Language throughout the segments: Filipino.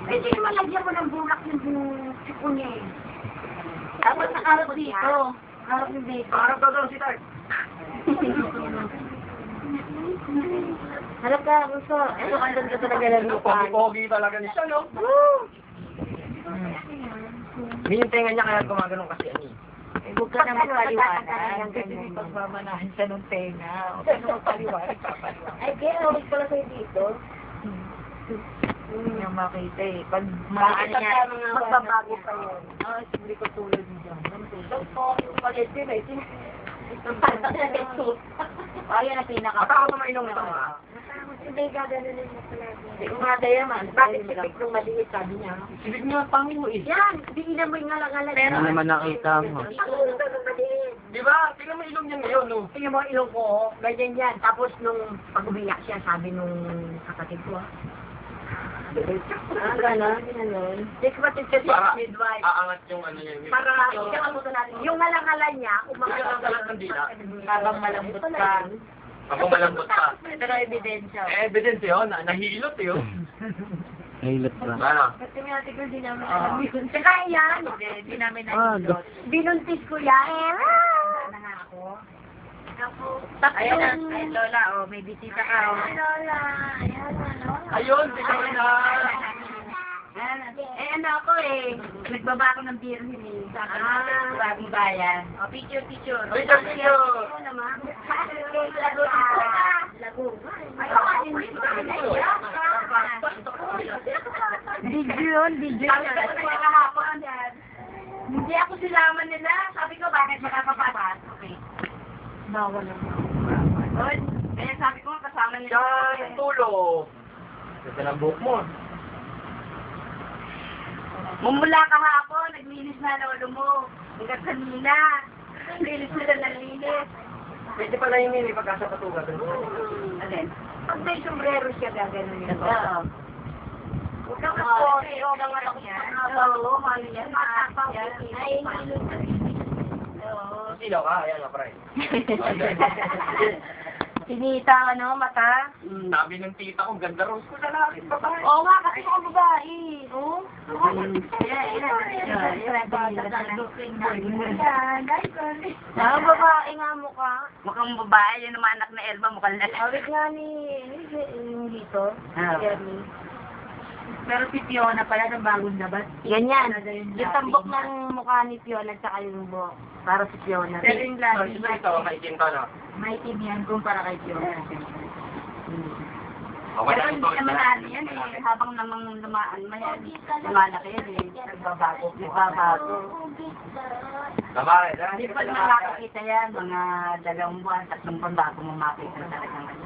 Pwede naman lagyan mo ng bulak yung siko niya eh. Dapat nakarap dito. Harap yung dito. Harap daw daw si Tart. Harap ka, gusto. Ito, kandan ka talaga ng lupa. Pogi talaga ni siya, no? Hindi yung tenga niya kaya gumagano'n kasi ani. Huwag ka na magpaliwanag. Kasi may pagmamanahan siya ng tenga. O kaya magpaliwanag, papaliwanag. Ay, kaya huwag pala sa'yo dito. Hindi niya makita eh. Pag Bakit makita niya magbabago pa yun? ah, hindi ko tulad niya. Ito po, yung palit din eh. Ayan ang pinaka. Baka ako mainom ito, ha? Hindi, gaganunin mo pala. Hindi ko nga kaya man. Bakit sipik nung maliit, sabi niya? Sibig niya, pangin mo eh. Yan, hindi na mo yung ngalang-ngalang. Pero Ano naman nakita mo? Ito nung maliit. Di ba? Tingnan mo ilong niya ngayon, no? Tingnan mo ilong ko, ganyan yan. Tapos nung pag-umiyak siya, sabi nung kapatid ko, gano'n. Di ko ba tingnan Para siya midwife? aangat yung ano niya. Para yung ngalang-ngalang niya, Ngalang-ngalang ng dila. habang malambot ka. Habang malambot pa. Ito na ebidensya. Evidence yun, nahihilot yun. Nahilot ba? Ano? Kasi nga siguro di namin Ah. alam yun. Saka yan, Hindi namin Ah, nakikot. binuntis ko yan. Na nga ako. Tapos Ayan na, yung- ay Lola, oh, may bisita ka, oh. Ay, Lola. Ayan, Lola. Ayun, tingnan na. Eh, ano ako eh, nagbaba ako ng beer eh. Sa bagong bayan. O, picture. Picture. Ano naman? Lago. Lago. Ay, hindi ko Video yun. Sabi ko sa kahapon, hindi ako silaman nila. Sabi ko, bakit makakapatas? Okay. Bawal ako. Oy, kaya sabi ko, kasama nila. Siya yung tulo. Ganda ng buhok mo. Mumula kahapon, naglinis na lolo mo. Hanggang kanina. Linis nila ng linis. Pwede pala yung mini pagkasa patuga. Alin? Pag may sombrero siya, gagano niya. Oo. Huwag kang mag-pose. Huwag kang mag-pose. Oo, mali yan. Matapang yan. Ay, Oo. Silaw ka, ayan nga, pre. Sinita, ano, mata? Sabi ng tita ko, ganda rose ko lalaki, babae. Oo nga, kasi ako babae. Oo? Ah, babae nga mukha. Mukhang babae, yun naman anak na Elba, mukhang lalaki. Awit nga ni dito. Ah. Jeremy. Pero si Fiona pala ng bagong labas. Ganyan. Ano yung Yung tambok ng mukha ni Fiona at saka yung buhok. Para si Fiona. Pero yung So, labi, sino ito, maitim ka, no? may team yan kumpara kay Fiona. Okay Pero lang hindi ito. naman ano yan eh, habang namang lumaan, lumalaki yan eh, nagbabago. Babae, ha? Hindi pa nakakakita yan, mga 2 buwan, 3 buwan bago mo makita talagang ano.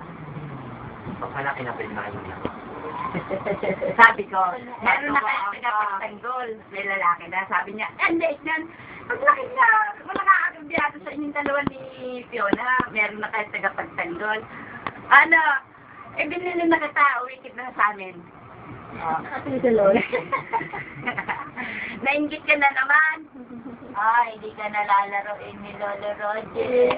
Pag malaki na pwede na kayo niya. Sabi ko, meron na kayo pinapagtanggol, may lalaki na, sabi niya, hindi, yan, paglaki na, wala nakakagabiyado sa inyong dalawa ni Fiona, meron na kayo tagapagtanggol. Ano, eh binili na kita, uwikit na sa amin. Kasi sa Lola. Nainggit ka na naman. Ay, hindi ka nalalaroin ni Lolo Roger.